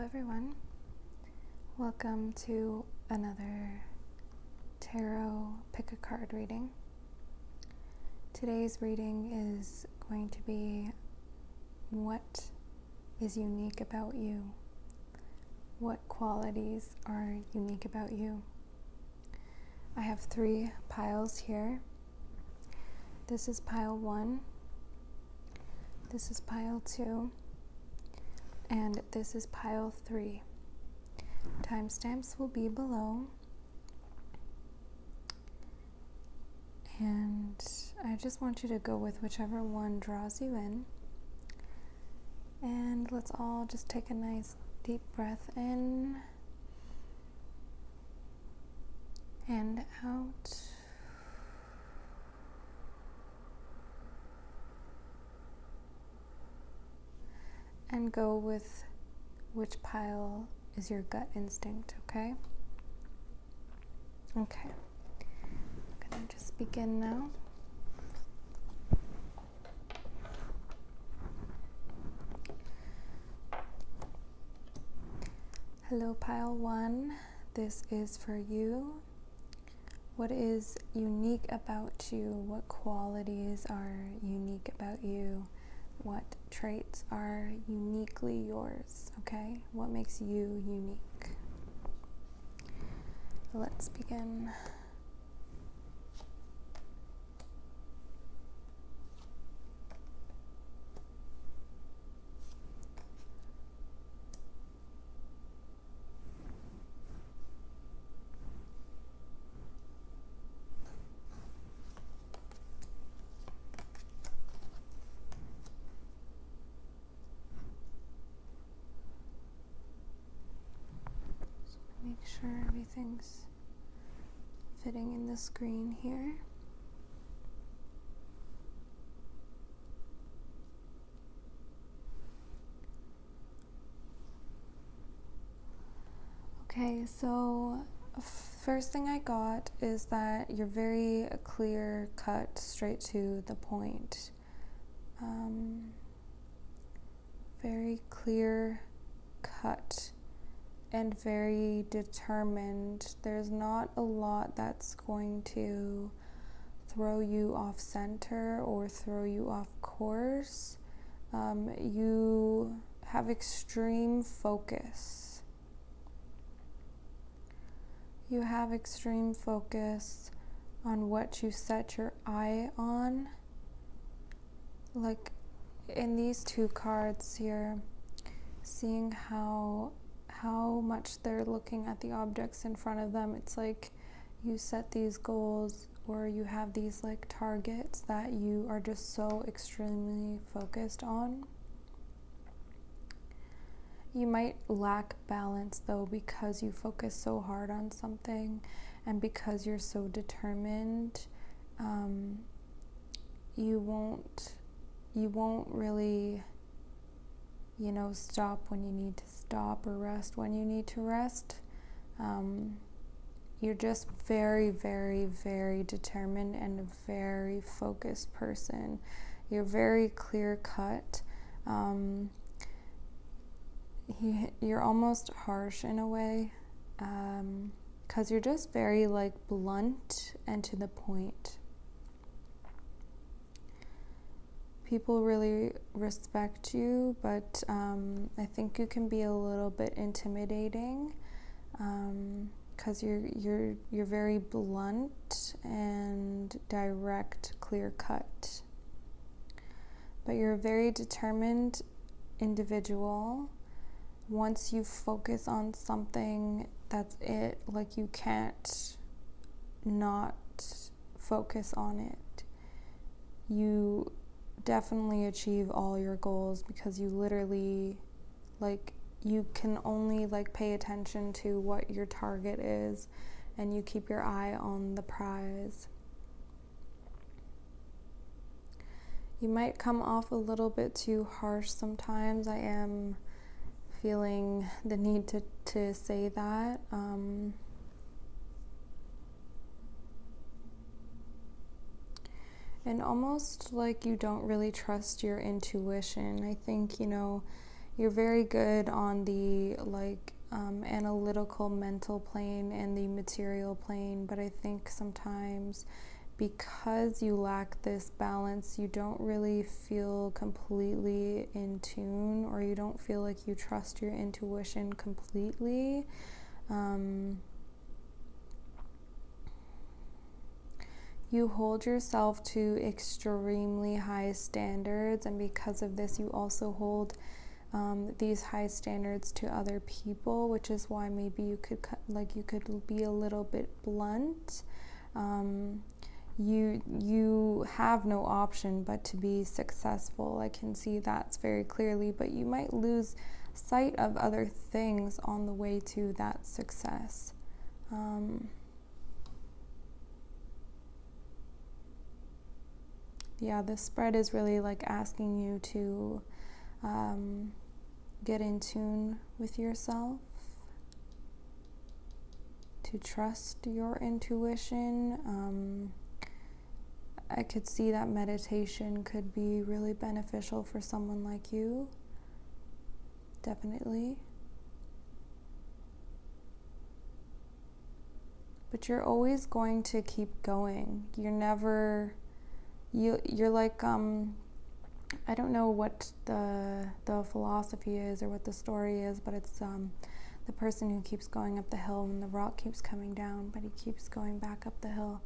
everyone. Welcome to another tarot pick a card reading. Today's reading is going to be what is unique about you. What qualities are unique about you? I have 3 piles here. This is pile 1. This is pile 2. And this is pile 3. Timestamps will be below. And I just want you to go with whichever one draws you in. And let's all just take a nice deep breath in and out. And go with which pile is your gut instinct, okay? Okay. I'm gonna just begin now. Hello, pile 1. This is for you. What is unique about you? What qualities are unique about you? What traits are uniquely yours, okay? What makes you unique? Let's begin. Make sure everything's fitting in the screen here. Okay, so first thing I got is that you're very clear cut, straight to the point. Very clear cut. And very determined. There's not a lot that's going to throw you off center or throw you off course. You have extreme focus. You have extreme focus on what you set your eye on. Like in these 2 cards here, seeing how much they're looking at the objects in front of them. It's like you set these goals or you have these like targets that you are just so extremely focused on. You might lack balance though because you focus so hard on something and because you're so determined. You won't really stop when you need to stop or rest when you need to rest. You're just very, very, very determined and a very focused person. You're very clear cut. You're almost harsh in a way, because you're just very blunt and to the point. People really respect you, but I think you can be a little bit intimidating, because you're very blunt and direct, clear cut. But you're a very determined individual. Once you focus on something, that's it. You can't not focus on it. You definitely achieve all your goals because you literally you can only pay attention to what your target is and you keep your eye on the prize. You might come off a little bit too harsh sometimes. I am feeling the need to say that. And almost like you don't really trust your intuition. I think, you're very good on the analytical mental plane and the material plane, but I think sometimes because you lack this balance, you don't really feel completely in tune, or you don't feel like you trust your intuition completely. You hold yourself to extremely high standards, and because of this, you also hold these high standards to other people, which is why maybe you could be a little bit blunt. You have no option but to be successful. I can see that very clearly, but you might lose sight of other things on the way to that success. Yeah, this spread is really like asking you to get in tune with yourself, to trust your intuition. I could see that meditation could be really beneficial for someone like you. Definitely. But you're always going to keep going. You're like, I don't know what the philosophy is or what the story is, but it's the person who keeps going up the hill and the rock keeps coming down, but he keeps going back up the hill.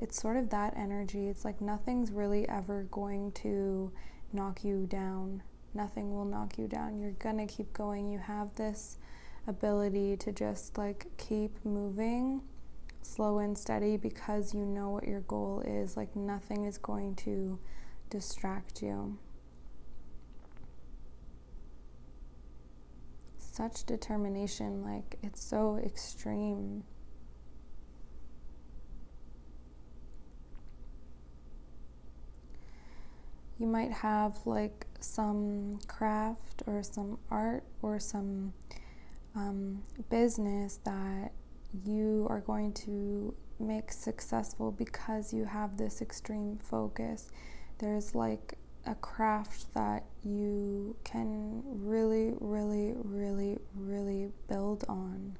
It's sort of that energy. It's like nothing's really ever going to knock you down. Nothing will knock you down. You're gonna keep going. You have this ability to just like keep moving slow and steady because you know what your goal is. Like nothing is going to distract you. Such determination, like it's so extreme. You might have like some craft or some art or some business that you are going to make successful because you have this extreme focus. There's like a craft that you can really, really, really, really build on.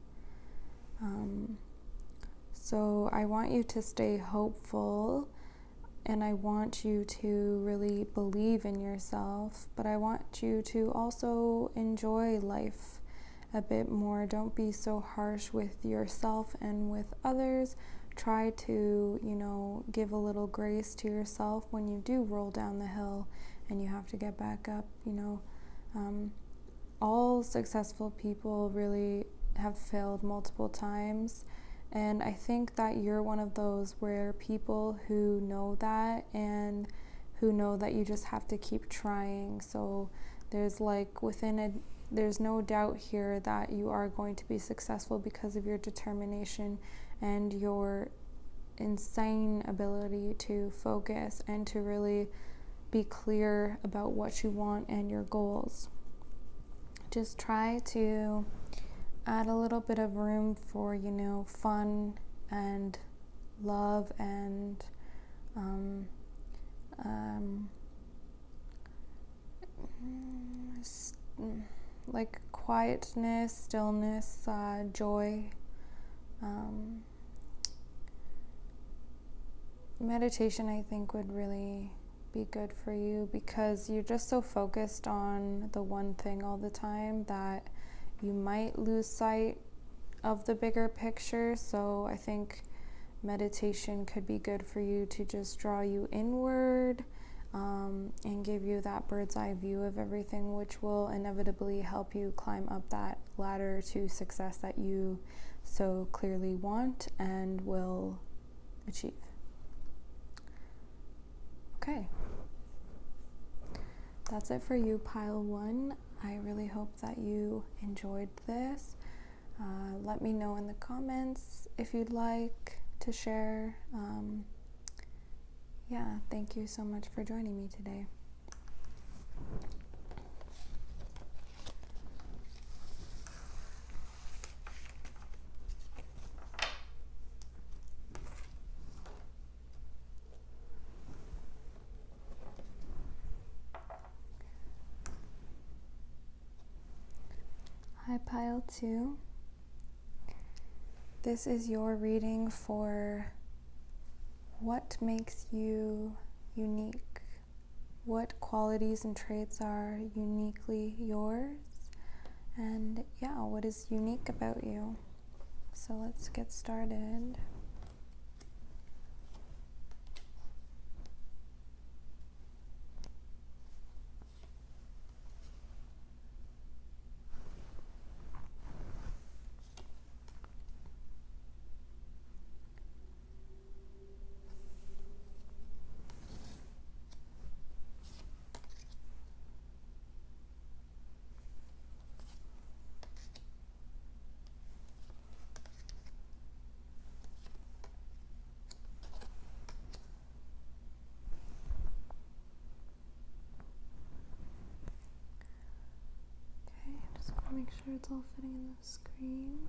So I want you to stay hopeful, and I want you to really believe in yourself, but I want you to also enjoy life a bit more. Don't be so harsh with yourself and with others. Try to, give a little grace to yourself when you do roll down the hill and you have to get back up. All successful people really have failed multiple times. And I think that you're one of those where people who know that and who know that you just have to keep trying. So there's there's no doubt here that you are going to be successful because of your determination and your insane ability to focus and to really be clear about what you want and your goals. Just try to add a little bit of room for, fun and love and like quietness, stillness, joy. Meditation, I think, would really be good for you because you're just so focused on the one thing all the time that you might lose sight of the bigger picture. So I think meditation could be good for you to just draw you inward and give you that bird's eye view of everything, which will inevitably help you climb up that ladder to success that you so clearly want and will achieve. Okay. That's it for you, pile one. I really hope that you enjoyed this. Let me know in the comments if you'd like to share. Thank you so much for joining me today. Hi, Pile 2. This is your reading for what makes you unique. What qualities and traits are uniquely yours? And yeah, what is unique about you? So let's get started. Just want to make sure it's all fitting in the screen.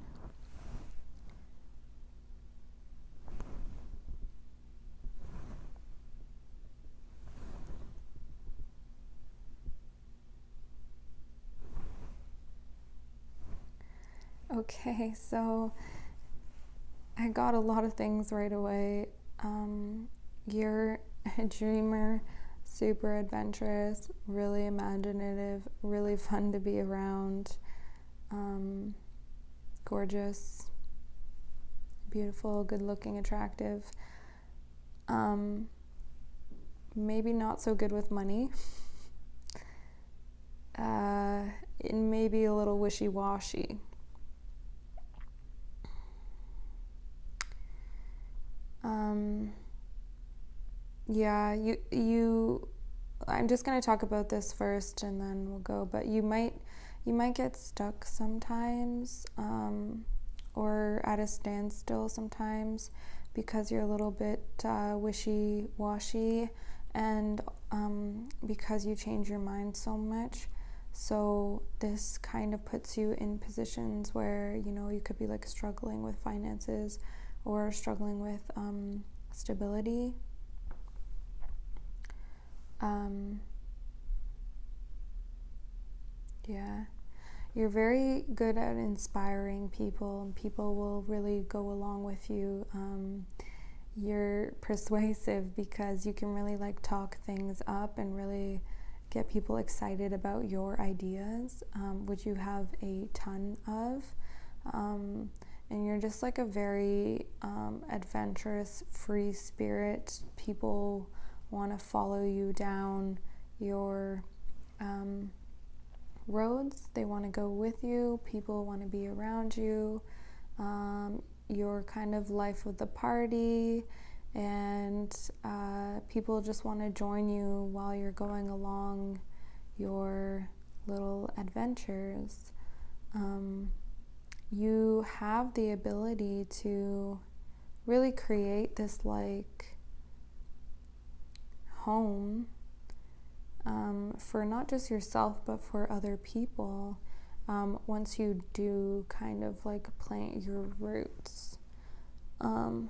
Okay, so I got a lot of things right away. You're a dreamer, super adventurous, really imaginative, really fun to be around, gorgeous, beautiful, good looking, attractive. Maybe not so good with money. And maybe a little wishy-washy. Yeah, I'm just going to talk about this first and then we'll go, but you might get stuck sometimes, or at a standstill sometimes because you're a little bit wishy-washy, and because you change your mind so much. So this kind of puts you in positions where, you could be like struggling with finances or struggling with stability. Yeah, you're very good at inspiring people, and people will really go along with you. You're persuasive because you can really like talk things up and really get people excited about your ideas, which you have a ton of. And you're just like a very adventurous, free spirit. People want to follow you down your roads. They want to go with you. People want to be around you. You're kind of life of the party, and people just want to join you while you're going along your little adventures. You have the ability to really create this like home for not just yourself but for other people, once you do kind of like plant your roots.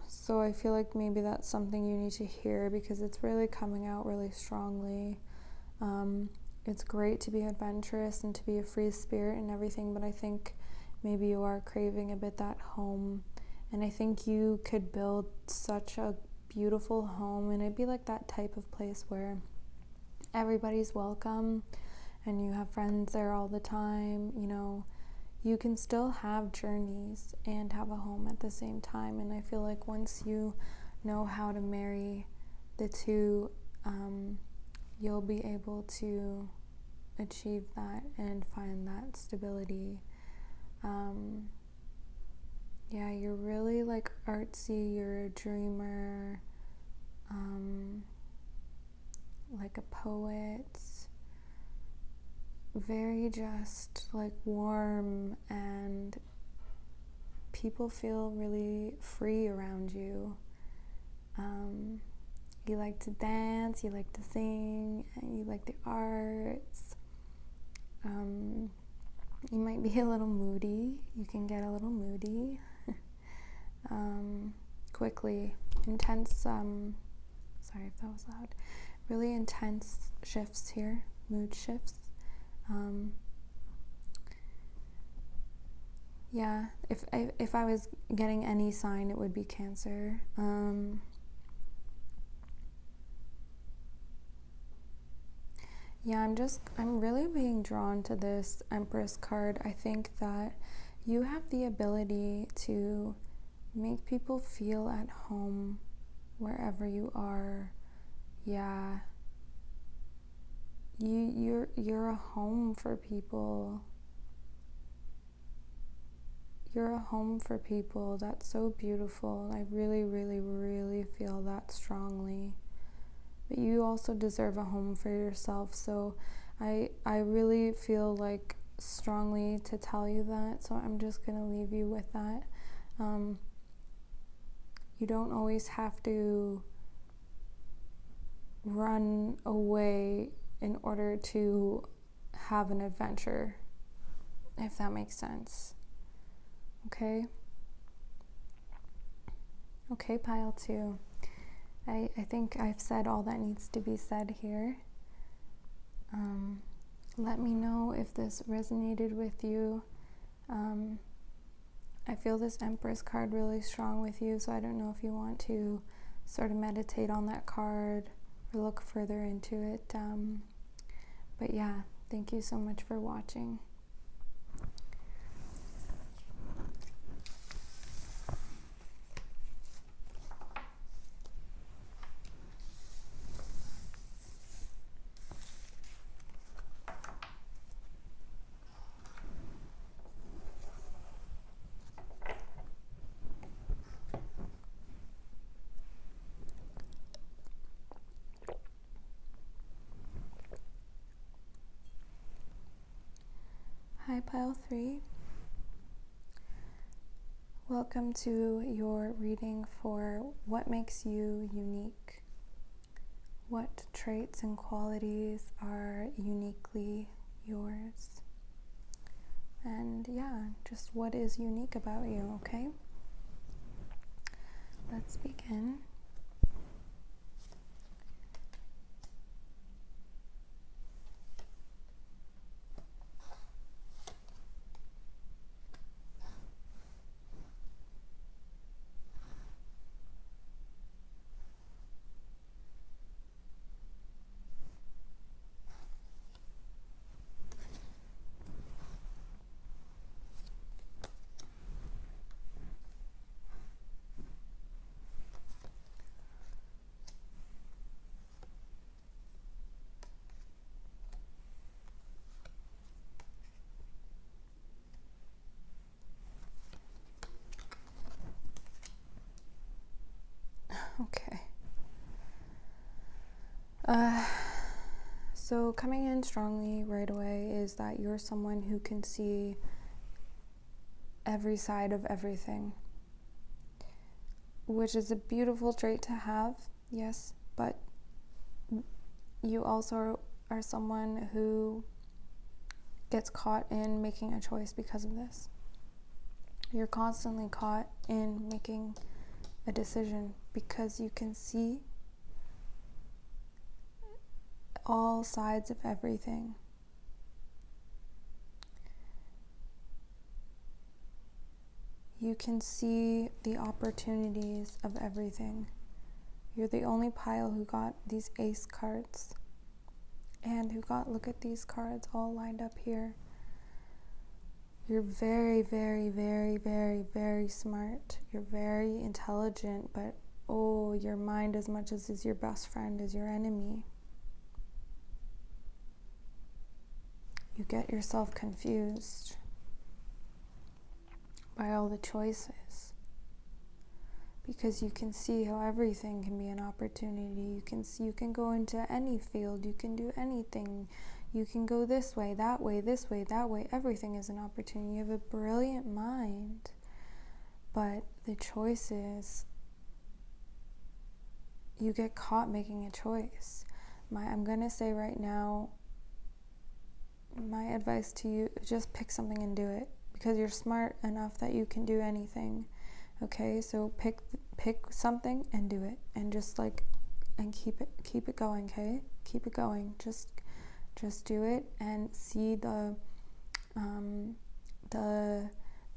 So I feel like maybe that's something you need to hear because it's really coming out really strongly. It's great to be adventurous and to be a free spirit and everything, but I think maybe you are craving a bit that home, and I think you could build such a beautiful home, and it'd be like that type of place where everybody's welcome and you have friends there all the time. You can still have journeys and have a home at the same time, and I feel like once you know how to marry the two, you'll be able to achieve that and find that stability. Yeah, you're really like artsy, you're a dreamer, like a poet, very just like warm, and people feel really free around you. You like to dance, you like to sing, and you like the arts. You might be a little moody. You can get a little moody quickly. Intense, sorry if that was loud, really intense shifts here, mood shifts. Yeah, if I was getting any sign, it would be Cancer. Yeah, I'm really being drawn to this Empress card. I think that you have the ability to make people feel at home wherever you are. Yeah. You're a home for people. You're a home for people. That's so beautiful. I really, really, really feel that strongly. But you also deserve a home for yourself. So I really feel like strongly to tell you that. So I'm just going to leave you with that. You don't always have to run away in order to have an adventure, if that makes sense. Okay? Okay, pile 2. I think I've said all that needs to be said here. Let me know if this resonated with you. I feel this Empress card really strong with you, so I don't know if you want to sort of meditate on that card or look further into it. But yeah, thank you so much for watching. Hi, pile 3. Welcome to your reading for what makes you unique. What traits and qualities are uniquely yours? And yeah, just what is unique about you, okay? Let's begin. Okay. So coming in strongly right away is that you're someone who can see every side of everything, which is a beautiful trait to have, yes, but you also are someone who gets caught in making a choice because of this. You're constantly caught in making a decision because you can see all sides of everything. You can see the opportunities of everything. You're the only pile who got these ace cards and who got, look at these cards all lined up here. You're very, very, very, very, very smart. You're very intelligent, but oh, your mind as much as is your best friend is your enemy. You get yourself confused by all the choices because you can see how everything can be an opportunity. You can go into any field, you can do anything. You can go this way, that way, this way, that way. Everything is an opportunity. You have a brilliant mind, but the choice is you get caught making a choice. I'm going to say right now, my advice to you, just pick something and do it because you're smart enough that you can do anything. Okay, so pick something and do it, and just and keep it going. Okay, keep it going. Just do it and see the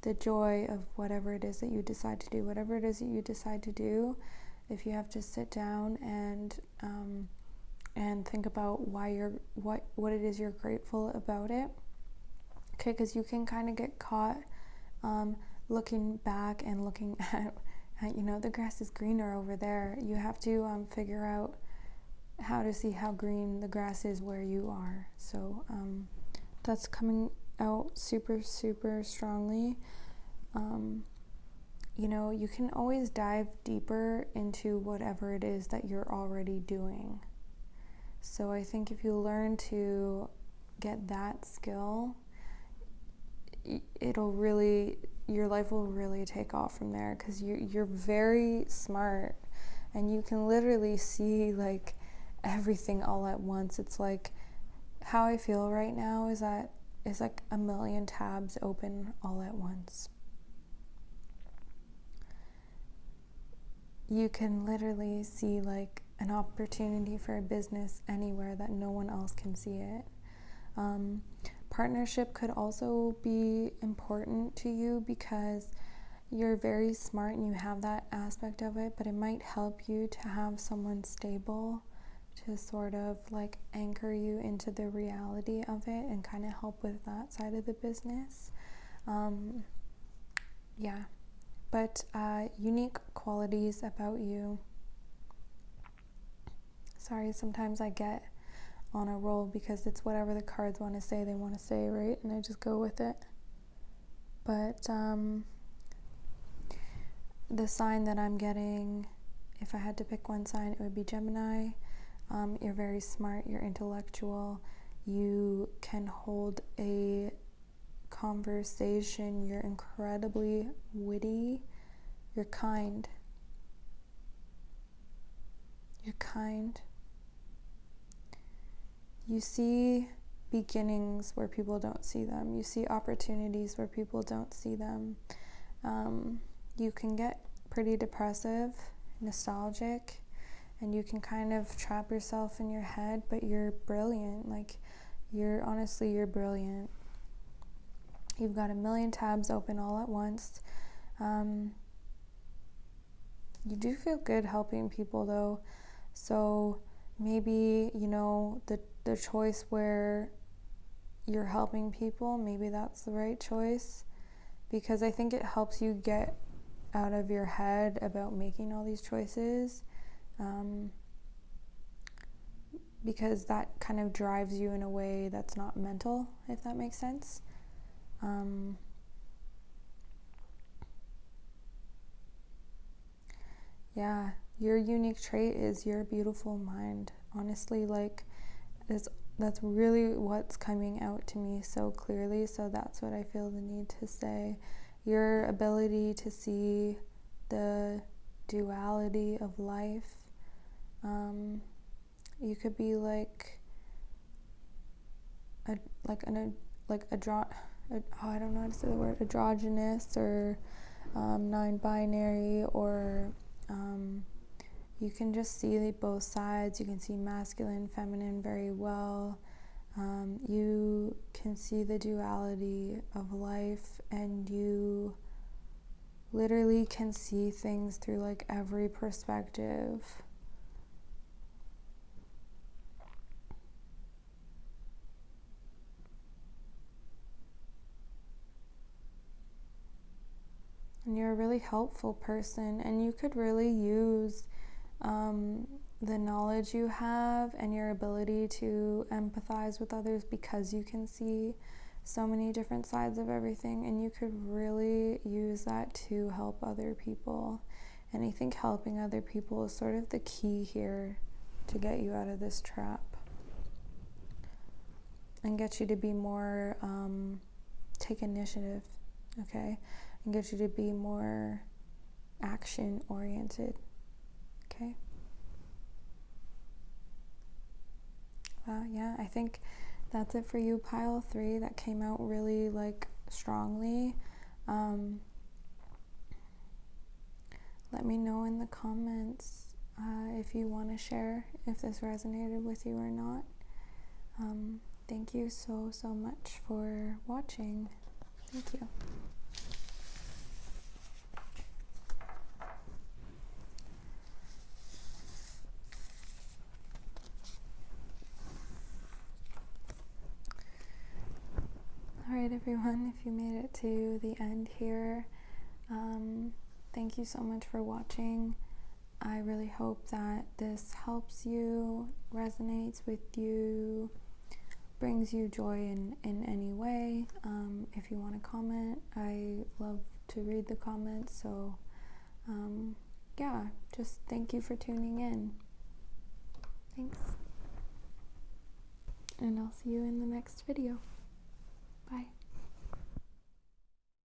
the joy of whatever it is that you decide to do. Whatever it is that you decide to do, if you have to sit down and think about what it is you're grateful about it. Okay, because you can kind of get caught looking back and looking at the grass is greener over there. You have to figure out how to see how green the grass is where you are. So that's coming out super, super strongly. You can always dive deeper into whatever it is that you're already doing. So I think if you learn to get that skill, your life will really take off from there, because you're very smart and you can literally see like everything all at once. It's like how I feel right now is that it's like a million tabs open all at once. You can literally see like an opportunity for a business anywhere that no one else can see it. Partnership could also be important to you because you're very smart and you have that aspect of it, but it might help you to have someone stable to sort of like anchor you into the reality of it and kind of help with that side of the business. But unique qualities about you. Sorry, sometimes I get on a roll because it's whatever the cards want to say, they want to say, right? And I just go with it. But the sign that I'm getting, if I had to pick one sign, it would be Gemini. You're very smart, you're intellectual, you can hold a conversation, you're incredibly witty, you're kind. You see beginnings where people don't see them. You see opportunities where people don't see them. You can get pretty depressive, nostalgic, and you can kind of trap yourself in your head, but you're brilliant. Like, you're brilliant. You've got a million tabs open all at once. You do feel good helping people though. So maybe, the choice where you're helping people, maybe that's the right choice, because I think it helps you get out of your head about making all these choices, because that kind of drives you in a way that's not mental, if that makes sense. Your unique trait is your beautiful mind. Honestly, like, that's really what's coming out to me so clearly, so that's what I feel the need to say. Your ability to see the duality of life. You could be I don't know how to say the word, androgynous, or non-binary, or you can just see both sides. You can see masculine, feminine very well. You can see the duality of life, and you literally can see things through like every perspective. And you're a really helpful person, and you could really use the knowledge you have and your ability to empathize with others, because you can see so many different sides of everything, and you could really use that to help other people. And I think helping other people is sort of the key here to get you out of this trap and get you to be more, take initiative, okay? And get you to be more action oriented, okay? I think that's it for you, pile 3. That came out really strongly. Let me know in the comments if you want to share if this resonated with you or not. Thank you so much for watching. Thank you. Alright, everyone, if you made it to the end here, thank you so much for watching. I really hope that this helps you, resonates with you, brings you joy in any way. If you want to comment, I love to read the comments, so yeah, just thank you for tuning in. Thanks. And I'll see you in the next video.